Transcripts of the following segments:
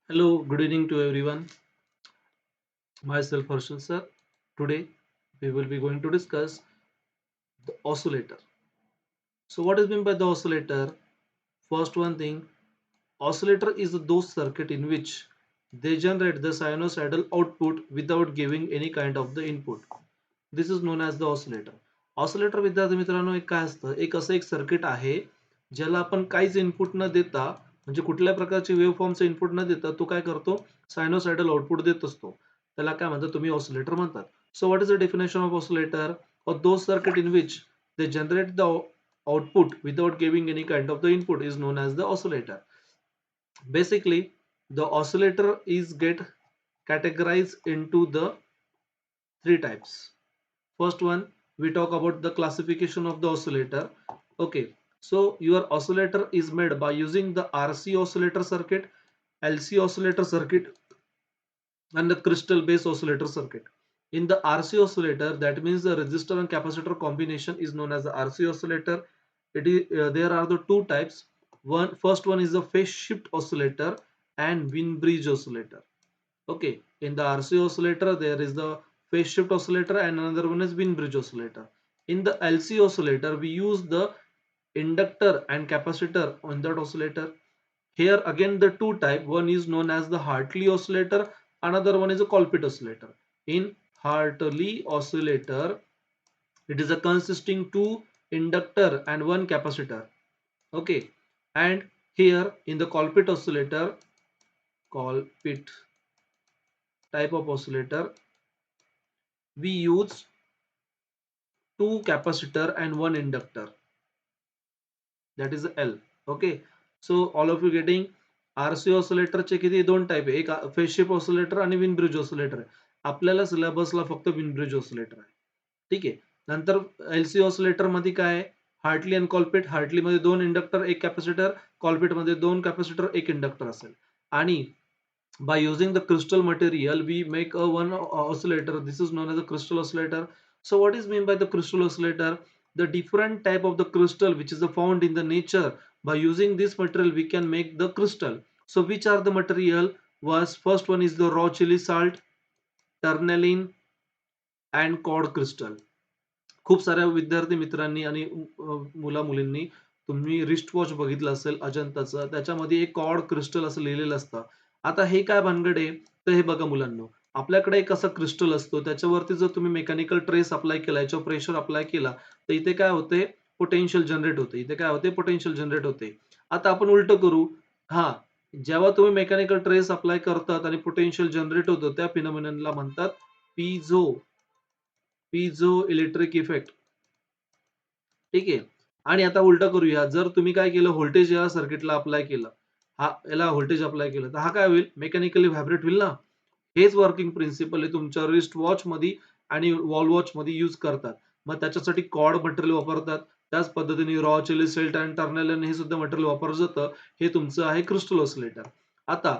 Hello, good evening to everyone. Myself Harshal sir. Today we will be going to discuss the oscillator. So what is meant by the oscillator? First one thing, oscillator is those circuit in which they generate the sinusoidal output without giving any kind of the input. This is known as the oscillator. Oscillator विद्यार्थी मित्रांनो एक काय असतं एक असं एक circuit आहे ज्याला आपण काहीच इनपुट न देता म्हणजे कुठल्या प्रकारचे वेव्ह फॉर्मचं इनपुट न देता तो काय करतो सायनोसायडल आउटपुट देत असतो त्याला काय म्हणतात तुम्ही ऑसिलेटर म्हणतात. So what is the definition of oscillator or those circuit in which they generate the output without giving any kind of the input is known as the oscillator. Basically the oscillator is get categorized into the three types. First one, we talk about the classification of the oscillator. Okay, so your oscillator is made by using the RC oscillator circuit, LC oscillator circuit, and the crystal based oscillator circuit. In the RC oscillator, that means the resistor and capacitor combination is known as the RC oscillator. There are the two types. First one is the phase shift oscillator and Wien bridge oscillator. Okay, in the RC oscillator, there is the phase shift oscillator and another one is Wien bridge oscillator. In the LC oscillator, we use the inductor and capacitor on that oscillator. Here again the two type, one is known as the Hartley oscillator, another one is a Colpit oscillator. In Hartley oscillator, it is a consisting two inductor and one capacitor. Okay, and here in the Colpit oscillator, Colpit type of oscillator, we use two capacitor and one inductor, that is L. Okay, so all of you getting RC oscillator चे किती दोन type आहे, एक phase shift oscillator आणि Wien bridge oscillator आहे. आपल्याला सिलेबसला फक्त win bridge oscillator आहे. ठीक आहे. नंतर एलसी ऑसिलेटर मध्ये काय आहे, हार्टली आणि कॉल्पिट. हार्टली मध्ये दोन इंडक्टर एक कॅपॅसिटर, कॉल्पिट मध्ये दोन कॅपॅसिटर एक इंडक्टर असेल. आणि by using the crystal material we make a one oscillator. This is known as a crystal oscillator. So what is mean by the crystal oscillator? The different type of the crystal which is found in the nature, by using this material we can make the crystal. So which are the material? Was first one is the raw chili salt, tourmaline and cod crystal. खूप साऱ्या विद्यार्थी मित्रांनी आणि मुला मुलींनी तुम्ही wrist watch बघितलं असेल अजंताचं, त्याच्यामध्ये एक कॉड क्रिस्टल असं लिहिलेलं असतं. आता हे काय भानगड आहे, तर हे बघा मुलांनो, आपल्याकडे एक असा क्रिस्टल असतो, त्याच्यावरती जर तुम्ही मेकॅनिकल ट्रेस अप्लाय केला, याच्यावर प्रेशर अप्लाय केला, तर इथे काय होते, पोटेन्शियल जनरेट होते. इथे काय होते, पोटेन्शियल जनरेट होते. आता आपण उलट करू. हा, जेव्हा तुम्ही मेकॅनिकल ट्रेस अप्लाय करतात आणि पोटेन्शियल जनरेट होतं, त्या फिनोमिननला म्हणतात पिझो पिझो इलेक्ट्रिक इफेक्ट. ठीक आहे. आणि आता उलटं करूया. जर तुम्ही काय केलं, व्होल्टेज या सर्किटला अप्लाय केलं. याला व्होल्टेज अप्लाय केलं, तर हा काय होईल, मेकॅनिकली व्हायब्रेट होईल ना. हेच वर्किंग प्रिन्सिपल आहे तुमच्या रिस्ट वॉचमध्ये आणि वॉल वॉचमध्ये यूज करतात. मग त्याच्यासाठी कॉर्ड मटेरियल वापरतात. त्याच पद्धतीने रॉ चिली सेल्ट आणि टर्नलन हे सुद्धा मटेरियल वापरलं जातं. हे तुमचं आहे क्रिस्टल ऑसिलेटर. आता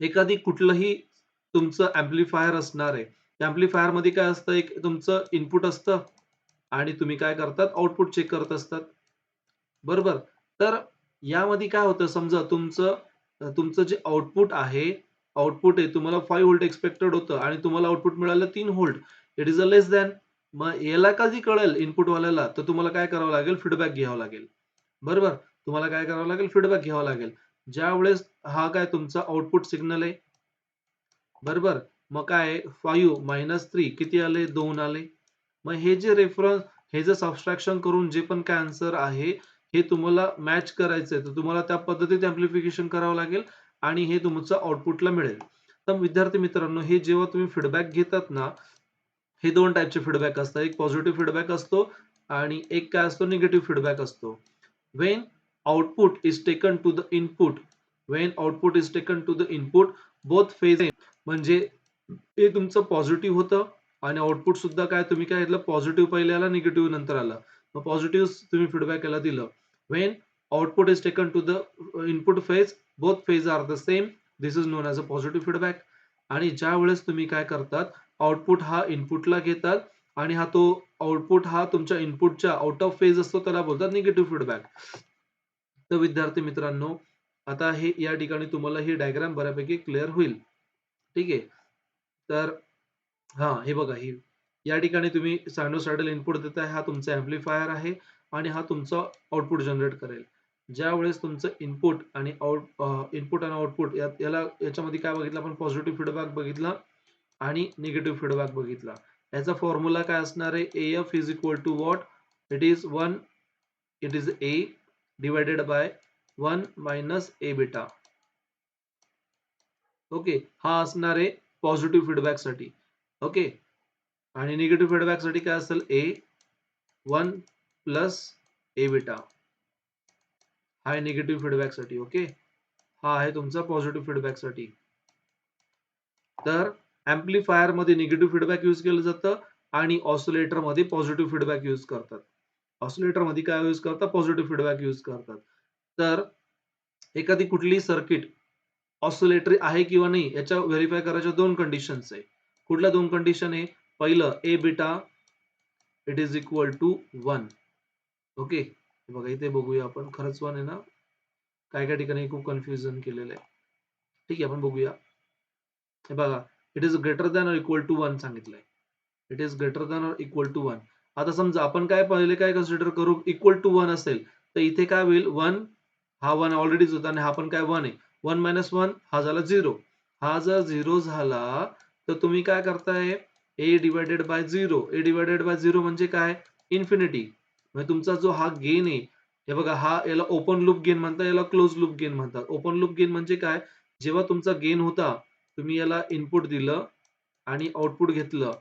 एखादी कुठलंही तुमचं अँप्लिफायर असणार आहे. त्या अँप्लिफायरमध्ये काय असतं, एक तुमचं इनपुट असतं आणि तुम्ही काय करतात, आउटपुट चेक करत असतात. बरोबर. तर यामध्ये काय होतं, समजा तुमचं जे आउटपुट आहे, तुम्हाला 5 व्होल्ट एक्स्पेक्टेड होतं आणि तुम्हाला आउटपुट मिळालं 3 volt. It is a less than. मग याला कधी कळेल इनपुट वाल्याला, तर तुम्हाला काय करावं लागेल, फीडबॅक घ्यावा लागेल. बरोबर. तुम्हाला काय करावं लागेल, फीडबॅक घ्यावा लागेल. ज्यावेळेस हा काय तुमचा आउटपुट सिग्नल आहे. बरोबर. मग काय 5 - 3 किती आले, 2 आले. मग हे जे रेफरन्स, हे जे सबट्रॅक्शन करून जे पण काय आन्सर आहे, हे तुम्हाला मॅच करायचंय, तर तुम्हाला त्या पद्धतीत अँप्लिफिकेशन करावं लागेल आणि हे तुमचं आउटपुटला मिळेल. तर विद्यार्थी मित्रांनो, हे जेव्हा तुम्ही फीडबॅक घेतात ना, हे 2 टाइपचे फीडबॅक असतात. एक पॉझिटिव्ह फीडबॅक असतो आणि एक काय असतो, निगेटिव्ह फीडबॅक असतो. When output is taken to the input when output is taken to the input both phase, म्हणजे हे तुमचं पॉझिटिव्ह होतं आणि आउटपुट सुद्धा काय, तुम्ही काय घेतलं, पॉझिटिव्ह पहिले आला, निगेटिव्ह नंतर आला. मग पॉझिटिव्ह तुम्ही फीडबॅक याला दिलं. When output is taken to the input phase, both phase are the same, this is known as a positive feedback. आणि ज्या वेळेस तुम्ही काय करतात, आउटपुट हा इनपुटला घेतात आणि तो आउटपुट हा तुमच्या इनपुटच्या आउट ऑफ फेज असतो, त्याला बोलतात निगेटिव्ह फीडबॅक. तर विद्यार्थी मित्रांनो, आता हे या ठिकाणी तुम्हाला ही डायग्राम बऱ्यापैकी क्लिअर होईल. ठीक आहे. तर हे बघा ही या ठिकाणी तुम्ही सायनोसॉइडल इनपुट देताय. हा तुमचा एम्प्लिफायर आहे आणि हा तुमचा आउटपुट जनरेट करेल. ज्यावेळेस तुमचं इनपुट आणि आउटपुट याच्यामध्ये काय बघितलं आपण पॉझिटिव्ह फीडबॅक बघितला आणि निगेटिव्ह फीडबॅक बघितला. याचा फॉर्म्युला काय असणार आहे? AF is equal to what? It is A divided by 1 minus A beta. Okay. हा असणार आहे पॉझिटिव्ह फीडबॅक साठी. ओके. आणि निगेटिव्ह फीडबॅक साठी काय असेल? A1 plus A beta. हा आहे निगेटिव्ह फीडबॅक साठी. ओके. हा आहे तुमचा पॉझिटिव्ह फीडबॅक साठी. तर एम्प्लिफायर मध्ये निगेटिव्ह फीडबॅक यूज केलं जातं आणि ऑसिलेटर मध्ये पॉझिटिव्ह फीडबॅक यूज करतात. ऑसिलेटर मध्ये काय यूज करतात? पॉझिटिव्ह फीडबॅक यूज करतात. तर एखादी कुठली सर्किट ऑसिलेटरी आहे किंवा नाही याच्या व्हेरिफाय करायच्या 2 कंडिशन्स आहे. कुठल्या 2 कंडिशन आहे? पहिलं A beta it is equal to 1. Okay. बघा इथे बघूया आपण खरंच 1 आहे ना? काय ठिकाणी खूप कन्फ्युजन केलेलं आहे. ठीक आहे, आपण बघूया. हे बघा, it is greater than or equal to 1 सांगितलंय. It is greater than or equal to 1. आता समजा आपण पहिले काय कन्सिडर करू? इक्वल टू 1 असेल, तर इथे काय होईल? 1 हा 1 ऑलरेडीच होता आणि हा पण काय 1 आहे. 1 मायनस 1 हा झाला 0. हा जर 0 झाला, तर तुम्ही काय करताय? A divided by 0. A divided by 0 म्हणजे काय? इन्फिनिटी. म्हणजे तुमचा जो हा गेन आहे, हे बघा याला ओपन लूप गेन म्हणतात, याला क्लोज लूप गेन म्हणतात. ओपन लूप गेन म्हणजे काय? जेव्हा तुमचा गेन होता, तुम्ही याला इनपुट दिलं आणि आउटपुट घेतलं.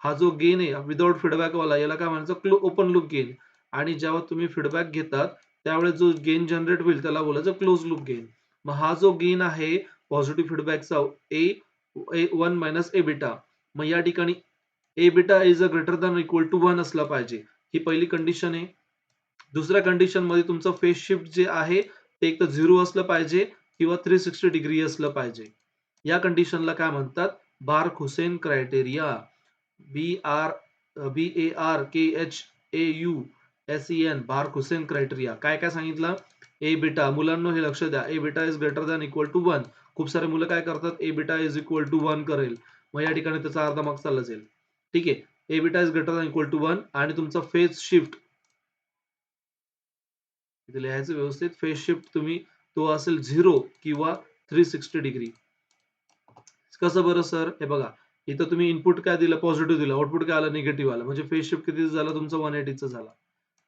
हा जो गेन आहे विदाऊट फीडबॅक वाला याला काय म्हणायचं? Open loop gain. आणि जेव्हा तुम्ही फीडबॅक घेतात, त्यावेळेस जो गेन जनरेट होईल त्याला बोलायचं क्लोज लूप गेन. मग हा जो गेन आहे पॉझिटिव्ह फीडबॅकचा A1 मायनस A बीटा. मग या ठिकाणी A beta is greater than equal to 1 असला पाहिजे. ही पहिली कंडिशन आहे. दुसऱ्या कंडिशन मध्ये तुमचं फेज शिफ्ट जे आहे ते एक तर 0 असलं पाहिजे किंवा 360 डिग्री असलं पाहिजे. या कंडिशनला काय म्हणतात? Barkhausen criteria. BARKHAUSEN Barkhausen criteria. काय सांगितलं? A beta. मुलांनो हे लक्ष द्या. A beta is greater than equal to 1. खूप सारे मुलं काय करतात? A beta is equal to 1 करेल. मग या ठिकाणी त्याचा अर्धा मार्क चालला जाईल. ठीक आहे. A beta is greater than equal to 1 आणि तुमचा फेज शिफ्ट इथे लिहायचं व्यवस्थित. फेज शिफ्ट तो असेल 0 किंवा 360 डिग्री. कसं बरं सर? हे बघा, इथं तुम्ही इनपुट काय दिलं? पॉझिटिव्ह दिलं. आउटपुट काय आलं? निगेटिव्ह आलं. म्हणजे फेज शिफ्ट किती झाला तुमचा? 180 झाला.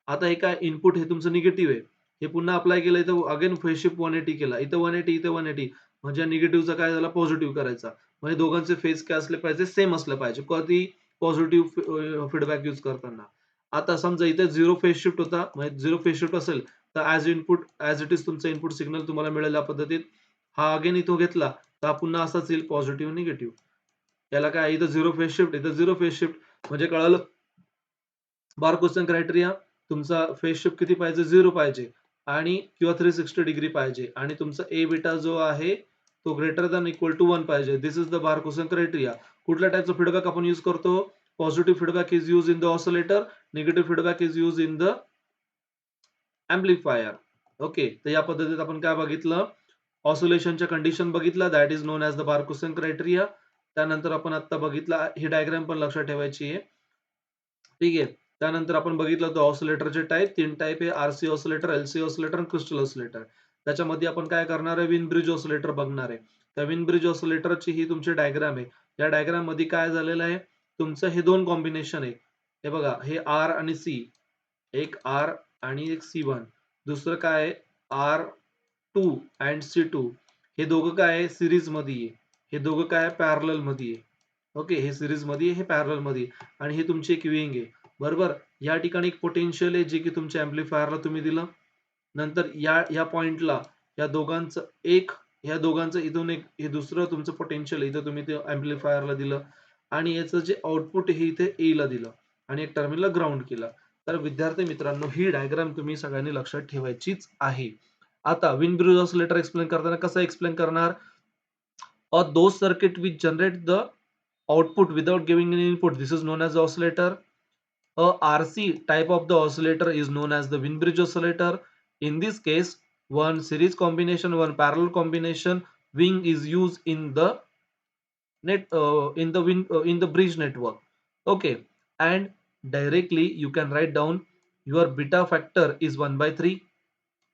आता हे काय इनपुट हे तुमचं निगेटिव्ह आहे. हे पुन्हा अप्लाय केलं इथं अगेन फेज शिफ्ट 180 केला. इथं 180, इथं 180 म्हणजे निगेटिव्हचा काय झाला? पॉझिटिव्ह करायचा. म्हणजे दोघांचे फेज काय असले पाहिजे? सेम असलं पाहिजे. कधी पॉझिटिव्ह फीडबॅक यूज करताना. आता समजा इथे 0 फेज शिफ्ट होता. म्हणजे 0 फेज शिफ्ट असेल, तर ॲज इट इज तुमचं इनपुट सिग्नल तुम्हाला मिळेल या पद्धतीत. हा अगेन इथं घेतला, तर हा पुन्हा असाच येईल पॉझिटिव्ह, निगेटिव्ह. याला काय इथं 0 फेज शिफ्ट, इथं 0 फेज शिफ्ट म्हणजे कळालं? बार क्वेश्चन क्रायटेरिया तुमचा फेज शिफ्ट किती पाहिजे? 0 पाहिजे आणि किंवा 360 डिग्री पाहिजे आणि तुमचा ए बीटा जो आहे तो ग्रेटर दॅन इक्वल टू 1 पाहिजे. This is the Barkhausen criteria. कुठल्या टाइपचा फीडबॅक आपण यूज करतो? Positive feedback is use in the oscillator, negative feedback is use in the amplifier. Okay. तर या पद्धतीत आपण काय बघितलं? ऑसिलेशनच्या कंडिशन बघितला. That is known as the Barkhausen criteria. त्यानंतर आपण आता बघितला ही डायग्राम पण लक्षात ठेवायची आहे. ठीक आहे. त्यानंतर आपण बघितलं होतं ऑसिलेटरचे टाइप 3 टाइप आहे. आरसी ऑसिलेटर, एलसी ऑसिलेटर आणि क्रिस्टल ऑसिलेटर. त्याच्यामध्ये आपण काय करणार आहे? वेन ब्रिज ऑसिलेटर बघणार आहे. त्या वेन ब्रिज ऑसिलेटरची ही तुमची डायग्राम आहे. या डायग्राम मध्ये काय झालेलं आहे? तुमचं हे 2 कॉम्बिनेशन आहे. हे बघा, हे आर आणि सी. एक आर आणि एक C1. दुसरं काय आहे? R2 and C2. हे दोघं काय आहे? सीरीजमध्ये आहे. हे दोघं काय आहे? पॅरलल मध्ये आहे. ओके. हे सीरीजमध्ये आहे, हे पॅरलल मध्ये आहे आणि हे तुमची एक विंग आहे. बरोबर? या ठिकाणी एक पोटेन्शियल आहे जे की तुमच्या एम्प्लिफायरला तुम्ही दिलं. नंतर या पॉइंटला ह्या दोघांचं इथून एक हे दुसरं तुमचं पोटेन्शियल इथं तुम्ही ते एम्प्लिफायरला दिलं आणि याचं जे आउटपुट हे इथे A ला दिलं आणि एक टर्मिनलला ग्राउंड केलं. तर विद्यार्थी मित्रांनो, ही डायग्राम तुम्ही सगळ्यांनी लक्षात ठेवायचीच आहे. आता वेन ब्रिज ऑसिलेटर एक्सप्लेन करताना कसं एक्सप्लेन करणार? Those circuit which generate the output without giving any input, this is known as the oscillator. A RC type of the oscillator is known as the Wien bridge oscillator. In this case, one series combination, one parallel combination wing is used in the in the bridge network. Okay, and directly you can write down your beta factor is 1 by 3.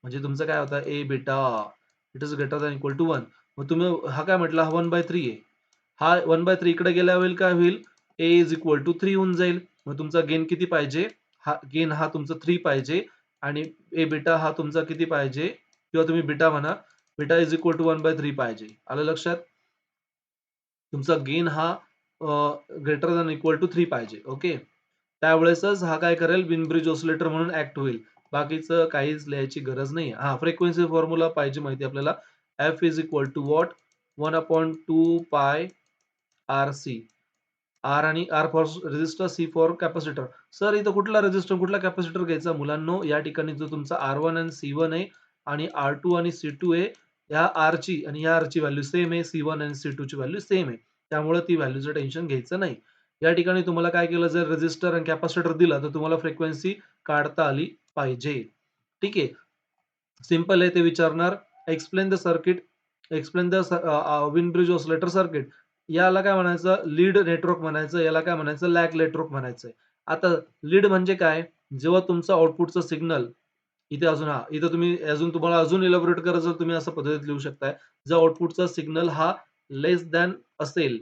म्हणजे तुमचं काय होतं A beta it is greater than equal to 1. मग तुम्ही हा काय म्हटला हा 1/3 आहे. हा 1/3 इकडे गेल्या होईल काय होईल ए इज इक्वल टू 3 होऊन जाईल. मग तुमचा गेन किती पाहिजे हा गेन हा तुमचा 3 पाहिजे आणि ए बेटा हा तुमचा किती पाहिजे किंवा तुम्ही बेटा म्हणा बेटा इज इक्वल टू 1/3 पाहिजे. आलं लक्षात. तुमचा गेन हा ग्रेटर दॅन इक्वल टू 3 पाहिजे. ओके, त्यावेळेसच हा काय करेल विन ब्रिज ऑसिलेटर म्हणून ऍक्ट होईल. बाकीचं काहीच लिहायची गरज नाही. हा फ्रिक्वेन्सी फॉर्म्युला पाहिजे माहिती आपल्याला. F is equal to what 1/2 pi R C. R आणि R for resistor, C for capacitor. Sir इथं कुठला रेजिस्टर कुठला कॅपॅसिटर घ्यायचा मुलांनो. या ठिकाणी जो तुमचा R1 आणि C1 आहे आणि R2 आणि C2 आहे, या R ची आणि या R ची व्हॅल्यू सेम आहे. C1 आणि C2 ची व्हॅल्यू सेम आहे. त्यामुळे ती व्हॅल्यूचं टेन्शन घ्यायचं नाही. या ठिकाणी तुम्हाला काय केलं जर रेजिस्टर आणि कॅपॅसिटर दिला तर तुम्हाला फ्रिक्वेन्सी काढता आली पाहिजे. ठीक आहे. सिंपल आहे ते विचारणार. Explain the circuit, explain the win bridge oscillator circuit. याला काय म्हणायचं लीड नेटवर्क म्हणायचं, याला काय म्हणायचं लॅग नेटवर्क म्हणायचंय. आता लीड म्हणजे काय, जेव्हा तुमचं आउटपुटचं सिग्नल इथे अजून इथं तुम्ही अजून तुम्हाला अजून इलॅबोरेट करायचं तुम्ही असं पद्धतीत लिहू शकताय. जर आउटपुटचा सिग्नल हा लेस दॅन असेल,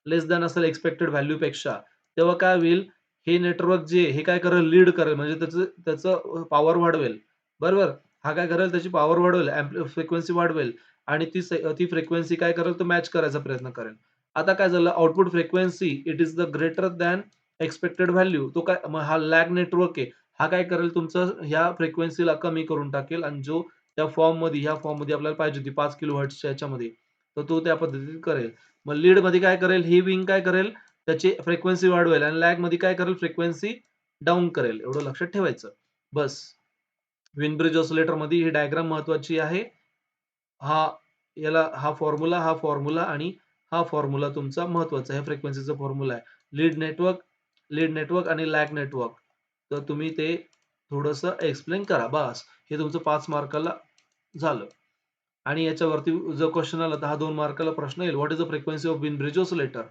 लेस दॅन असेल एक्स्पेक्टेड व्हॅल्यू पेक्षा, तेव्हा काय होईल हे नेटवर्क जे हे काय करेल लीड करेल म्हणजे त्याचं त्याचं पॉवर वाढवेल. बरोबर. हा काय करेल त्याची पॉवर वाढवेल, फ्रिक्वेन्सी वाढवेल आणि ती फ्रिक्वेन्सी काय करेल तो मॅच करायचा प्रयत्न करेल. आता काय झालं output frequency it is the greater than expected value. तो काय मग हा लॅग नेटवर्क आहे. हा काय करेल तुमचं ह्या फ्रिक्वेन्सीला कमी करून टाकेल आणि जो त्या फॉर्ममध्ये ह्या फॉर्ममध्ये आपल्याला पाहिजे होती 5 किलो हर्ट्झच्या ह्याच्यामध्ये, तर तो त्या पद्धतीने करेल. मग लीडमध्ये काय करेल ही विंग काय करेल त्याची फ्रिक्वेन्सी वाढवेल आणि लॅगमध्ये काय करेल फ्रिक्वेन्सी डाउन करेल. एवढं लक्षात ठेवायचं. बस. वेन ब्रिज ऑसिलेटरमध्ये ही डायग्राम महत्वाची आहे. हा हा फॉर्म्युला आणि हा फॉर्म्युला तुमचा महत्वाचा आहे. फ्रिक्वेन्सीचा फॉर्म्युला आहे. लीड नेटवर्क आणि लॅग नेटवर्क. तर तुम्ही ते थोडंसं एक्सप्लेन करा. बस. हे तुमचं 5 मार्काला झालं. आणि याच्यावरती जर क्वेश्चन आला तर हा 2 मार्काला प्रश्न येईल. What is the frequency of Wien bridge oscillator?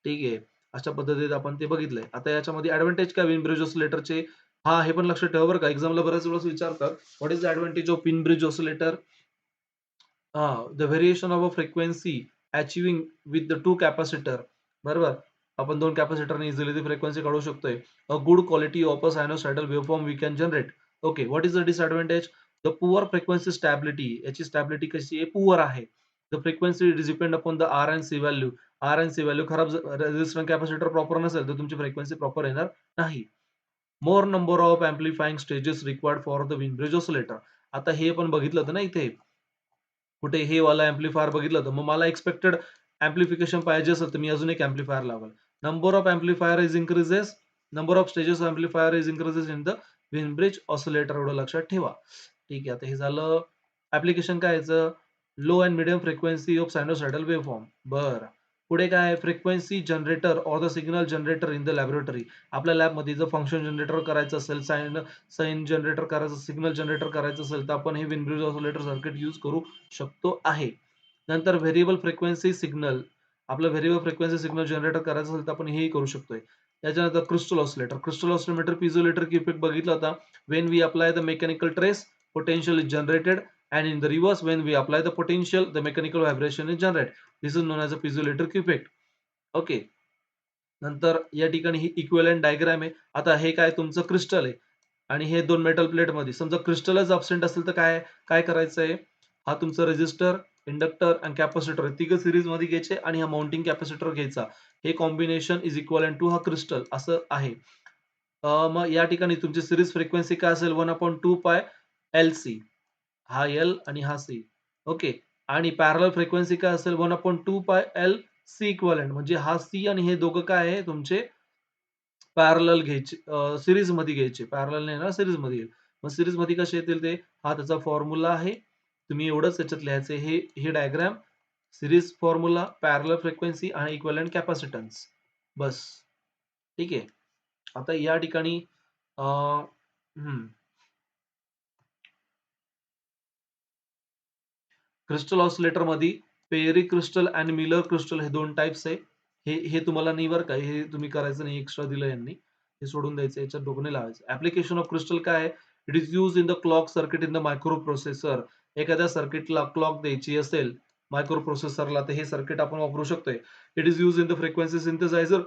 ठीक आहे. अशा पद्धतीत आपण ते बघितलंय. आता याच्यामध्ये एडव्हांटेज काय वेन ब्रिज ऑसिलेटरचे? हां, हे पण लक्षात ठेवा बरं का. एक्झामला बऱ्याच वेळेस विचारतात. What is the advantage of Wien bridge oscillator? The variation of a frequency achieving with the 2 capacitor. बरोबर. आपण 2 कॅपॅसिटरने इझिली ती फ्रिक्वेन्सी काढू शकतोय. A good quality of a sinusoidal waveform we can generate. Okay. What is the disadvantage? The poor frequency stability. याची stability कशी आहे? Poor आहे. The frequency is depend upon the R and C value. R and C value खराब resistance capacitor proper नसेल तर तुमची frequency proper येणार नाही. More number of amplifying stages required for the Wien bridge oscillator. आता हे पण बघितलं होतं ना इथे. कुठे हे वाला एम्प्लिफायर बघितलं होतं. मग मला एक्स्पेक्टेड एम्प्लिफिकेशन पाहिजे असेल तर मी अजून एक एम्प्लिफायर लावेल. Number of amplifier is increases, number of stages of amplifier is increases in the Wien bridge oscillator. एवढं लक्षात ठेवा. ठीक आहे. आता हे झालं ॲप्लिकेशन काय याचं? Low and medium frequency of sinusoidal waveform. बरं. पुढे काय frequency generator or the signal generator in the laboratory. आपल्या लॅबमध्ये जर फंक्शन जनरेटर करायचं असेल, साइन जनरेटर करायचं, सिग्नल जनरेटर करायचं असेल तर आपण हे Wien bridge oscillator circuit use करू शकतो आहे. नंतर व्हेरिएबल फ्रिक्वेन्सी सिग्नल. आपलं व्हेरिएबल फ्रिक्वेन्सी सिग्नल जनरेटर करायचं असेल तर आपण हेही करू शकतोय. त्याच्यानंतर crystal oscillator. Crystal oscillator पिझोलेटर effect बघितला होता. When we apply the mechanical stress, potential is generated, and in the reverse when we apply the potential the mechanical vibration is generated. This is known as a piezoelectric effect. Okay. नंतर या ठिकाणी ही equivalent diagram आहे. आता हे काय तुमचं crystal आहे आणि हे 2 मेटल प्लेटमध्ये समजा क्रिस्टलच अब्सेंट असेल तर काय काय करायचंय? हा तुमचा रेझिस्टर, इंडक्टर आणि कॅपॅसिटर तिघं सीरीजमध्ये घ्यायचे आणि हा माउंटिंग कॅपॅसिटर घ्यायचा. हे कॉम्बिनेशन इज इक्विव्हॅलेंट टू हा क्रिस्टल असं आहे. मग या ठिकाणी तुमची सीरीज फ्रिक्वेन्सी काय असेल 1/2 पाय एल-सी. हा एल आणि हा सी. ओके. आणि पॅरलल फ्रिक्वेन्सी काय असेल 1/2 पाय एल सी इक्विव्हॅलेंट म्हणजे हा सी आणि हे दोघं काय आहे तुमचे पॅरलल घ्यायचे सीरीजमध्ये घ्यायचे. पॅरलल नाही ना सीरीजमध्ये येईल. मग सीरीजमध्ये कसे येतील ते? हा त्याचा फॉर्म्युला आहे. तुम्ही एवढंच त्याच्यात लिहायचं हे diagram series formula, parallel frequency आणि इक्विव्हॅलेंट कॅपॅसिटन्स. बस. ठीक आहे. आता या ठिकाणी हं. क्रिस्टल ऑसिलेटर मध्ये पेरी क्रिस्टल आणि मिलर क्रिस्टल हे दोन टाइप्स आहे. हे हे तुम्हाला नाही बरं का, हे तुम्ही करायचं नाही, एक्स्ट्रा दिलं यांनी. हे सोडून द्यायचं, याच्यात डोकं नाही लावायचं. ॲप्लिकेशन ऑफ क्रिस्टल काय आहे? It is used in the clock circuit in the micro processor. एखाद्या सर्किटला क्लॉक द्यायची असेल मायक्रो प्रोसेसरला, तर हे सर्किट आपण वापरू शकतोय. It is used in the frequency synthesiser.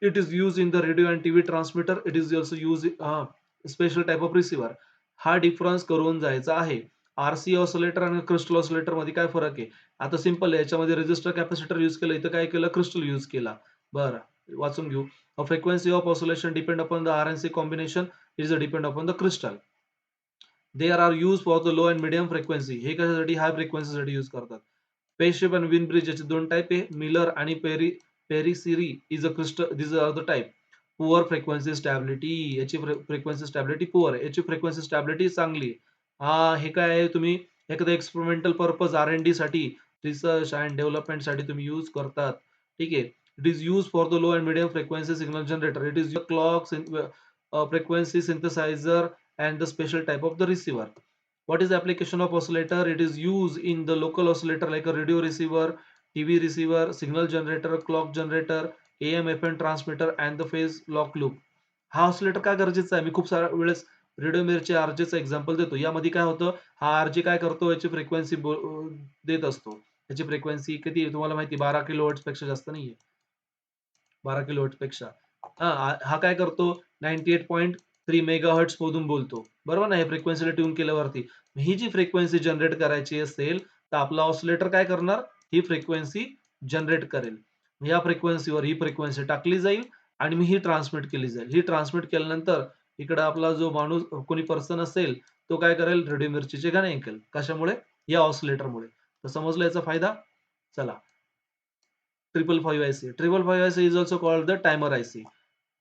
It is used in the radio and TV transmitter. It is also used special type of receiver. हा डिफरन्स करून जायचा आहे. आरसी ऑसिलेटर आणि क्रिस्टल ऑसिलेटर मध्ये काय फरक आहे? आता सिंपल आहे. याच्यामध्ये रेझिस्टर कॅपॅसिटर यूज केलं, इथं काय केलं? क्रिस्टल यूज केला. बरं, वाचून घेऊ. A frequency of oscillation depend upon the R N C combination is depend upon the crystal. They are use for the low and medium frequency. हे कशासाठी? हाय फ्रिक्वेन्सीसाठी यूज करतात. फेज शिफ्ट आणि विन ब्रिज याचे दोन टाइप आहे. मिलर आणि पेरिसिरी is a crystal. This are the type. Poor frequency stability. याची फ्रिक्वेन्सी स्टॅबिलिटी पुअर आहे. याची फ्रिक्वेन्सी स्टॅबिलिटी चांगली आहे. हे काय आहे? तुम्ही एखादा एक्सपेरिमेंटल पर्पज R&D साठी, रिसर्च अँड डेव्हलपमेंटसाठी तुम्ही यूज करतात. ठीक आहे. It is use for the low and medium frequency signal generator. It is clock frequency synthesizer and the special type of the receiver. What is the application of oscillator? It is used in the local oscillator like a radio receiver, TV receiver, signal generator, clock generator, AM FM transmitter and the phase lock loop. हा oscillator का गरजेचा आहे? मी खूप साऱ्या वेळेस radio मिरची आरजेचं example देतो. यामध्ये काय होतं? हा आरजे काय करतो? याची फ्रिक्वेन्सी देत असतो. याची फ्रिक्वेन्सी किती आहे? तुम्हाला माहिती 12 किलोहर्ट्झ पेक्षा जास्त नाहीये. 12 किलोहर्ट्झ पेक्षा. हा काय करतो? 98.3 मेगाहर्ट्झ मधून बोलतो. बरोबर ना? हे फ्रिक्वेन्सीला ट्यून केल्यावरती. ही जी फ्रिक्वेन्सी जनरेट करायची असेल, तर आपला ऑसिलेटर काय करणार? ही फ्रिक्वेन्सी जनरेट करेल. या फ्रिक्वेन्सीवर ही फ्रिक्वेन्सी टाकली जाईल आणि मग ही ट्रान्समिट केली जाईल. ही ट्रान्समिट केल्यानंतर इकडे आपला जो माणूस कोणी पर्सन असेल, तो काय करेल? रेडिओ मिर्चीचे गाणे ऐकेल. कशामुळे? या ऑसिलेटरमुळे. तर समजलं याचा फायदा? चला. 555 IC. 555 IC is also called the timer IC.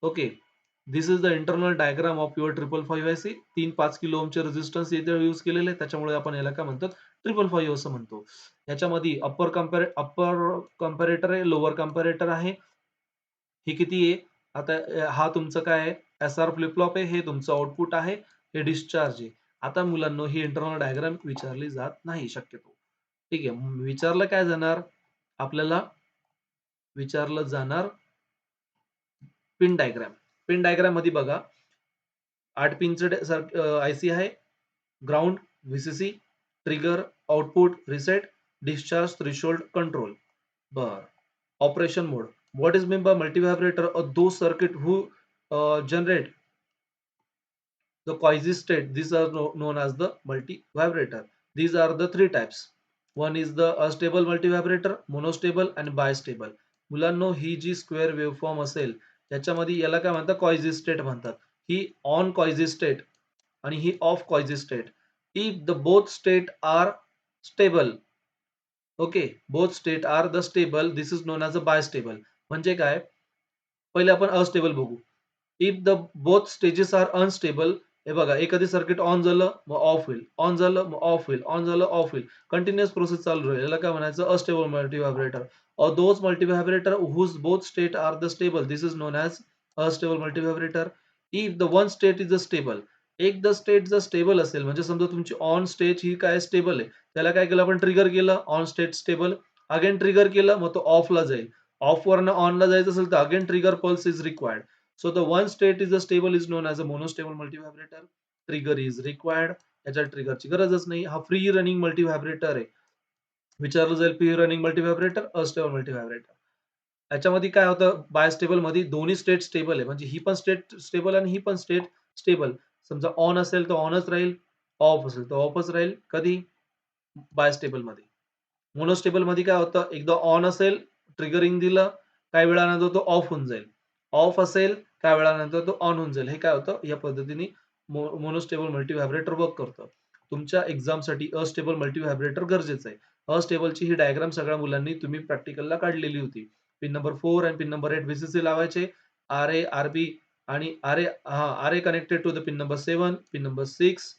Okay. This is the internal diagram of your 555 IC. 3-5 kilo ओमचे resistance इथे यूज केलेले आहे. त्याच्यामुळे आपण याला काय म्हणतो? 555 असं म्हणतो. याच्यामध्ये अप्पर कंपॅरेटर आहे, लोअर कंपॅरेटर आहे. हे किती आहे? आता हा तुमचं काय आहे? एस-आर फ्लिप फ्लॉप आहे. हे तुमचं आउटपुट आहे. हे डिस्चार्ज आहे. आता मुलांनो, ही इंटरनल डायग्राम विचारली जात नाही शक्यतो. ठीक आहे. विचारलं काय जाणार? आपल्याला विचारलं जाणार पिन डायग्राम. पिन डायग्राम मध्ये बघा, 8 पिनचं आयसी आहे. Ground, VCC, trigger, output, reset, discharge, threshold, control. बरं. Operation mode. What is meant by multivibrator? Those circuit who generate the coexistent. These are known as the multivibrator. These are the three types. One is the astable multivibrator, monostable and bistable. मुलांनो, ही जी square waveform असेल, त्याच्यामध्ये याला काय म्हणतात? कॉइझिस्टेट म्हणतात. ही on कॉइझिस्टेट आणि ही ऑफ कॉइझिस्टेट. If the both state are stable, okay, both state are the stable, this is known as a bistable. म्हणजे काय? पहिले आपण अनस्टेबल बघू. If the both stages are unstable, हे बघा, एखादी सर्किट ऑन झालं मग ऑफ होईल, ऑन झालं मग ऑफ होईल, ऑन झालं ऑफ होईल. कंटिन्युअस प्रोसेस चालू राहील. याला काय म्हणायचं? Unstable multivibrator. Or those multivibrator whose both state are the stable, this is known as unstable multivibrator. If the one state is a stable, एक द स्टेट जर स्टेबल असेल, म्हणजे समजा तुमची ऑन स्टेट ही काय स्टेबल आहे, त्याला काय केलं आपण? ट्रिगर केलं, on state stable. Again trigger केलं, मग तो ऑफला जाईल. ऑफ वरनं ऑनला जायचं असेल तर again trigger pulse is required. So the one state is stable is known as a monostable multivibrator. Trigger is required. याच्या ट्रिगरची गरजच नाही. हा फ्री रनिंग मल्टीव्हायब्रेटर आहे. विचारलं जाईल फ्री रनिंग मल्टीव्हायब्रेटर, अनस्टेबल मल्टीव्हायब्रेटर. याच्यामध्ये काय होतं? बायस्टेबल मध्ये दोन्ही स्टेट स्टेबल आहे. म्हणजे ही पण स्टेट स्टेबल आणि ही पण स्टेट स्टेबल. समजा ऑन असेल तर ऑनच राहील, ऑफ असेल तर ऑफच राहील. कधी? बायस्टेबल मध्ये. मोनोस्टेबल मध्ये काय होतं? एकदा ऑन असेल, ट्रिगरिंग दिलं, काही वेळानंतर तो ऑफ होऊन जाईल. ऑफ असेल, काही वेळानंतर तो ऑन होऊन जाईल. हे काय होतं? या पद्धतीने मोनोस्टेबल मल्टीव्हायब्रेटर वर्क करतं. तुमच्या एक्झामसाठी अनस्टेबल मल्टीव्हायब्रेटर गरजेचं आहे. अनस्टेबलची ही डायग्राम सगळ्या मुलांनी तुम्ही प्रॅक्टिकलला काढलेली होती. पिन नंबर 4 आणि पिन नंबर 8 व्हीसीसी लावायचे. आर-ए, आर-बी आणि R A connected to the pin number 7, pin number 6,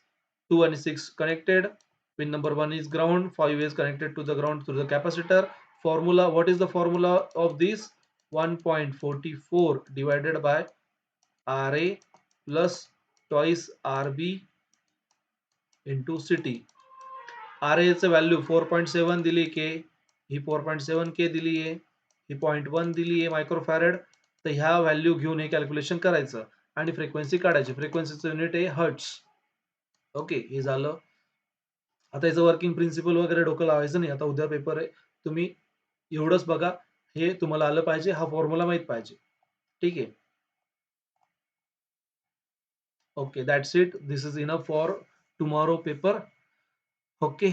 2 and 6 connected. Pin number 1 is ground, 5 is connected to the ground through the capacitor. Formula, what is the formula of this? 1.44 divided by RA plus twice RB into CT. R H value 4.7 दिली के, ही 4.7 के दिली आहे, ही 0.1 दिली आहे microfarad. तर ह्या value घेऊन हे calculation करायचं आणि फ्रिक्वेन्सी काढायची. फ्रिक्वेन्सीचं युनिट आहे हर्ट्स. ओके, हे झालं. आता याचं वर्किंग प्रिन्सिपल वगैरे डोकं लावायचं नाही. आता उद्या पेपर आहे, तुम्ही एवढंच बघा, हे तुम्हाला आलं पाहिजे, हा फॉर्म्युला माहित पाहिजे. ठीक आहे. Okay, that's it. This is enough for tomorrow paper. Okay,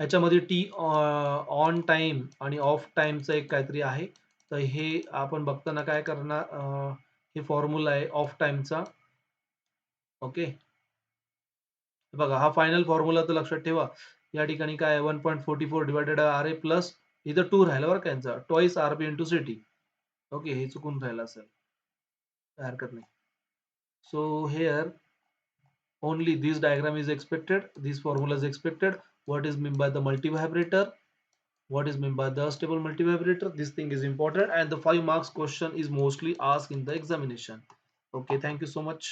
याच्यामध्ये टी ऑन टाइम आणि ऑफ टाइमचं एक काहीतरी आहे. तर हे आपण बघताना काय करणार, हे फॉर्म्युला आहे ऑफ टाइमचा. ओके, बघा हा फायनल फॉर्म्युला तर लक्षात ठेवा. या ठिकाणी काय 1.44 डिवायडेड आर ए प्लस इथं 2 राहिलं बरं का यांचा, twice R B into CT. Okay, हे चुकून राहिलं असेल, काय हरकत नाही. So here only this diagram is expected, this formula is expected. What is meant by the multivibrator, what is meant by the stable multivibrator, this thing is important, and the 5 marks question is mostly asked in the examination. Okay, thank you so much.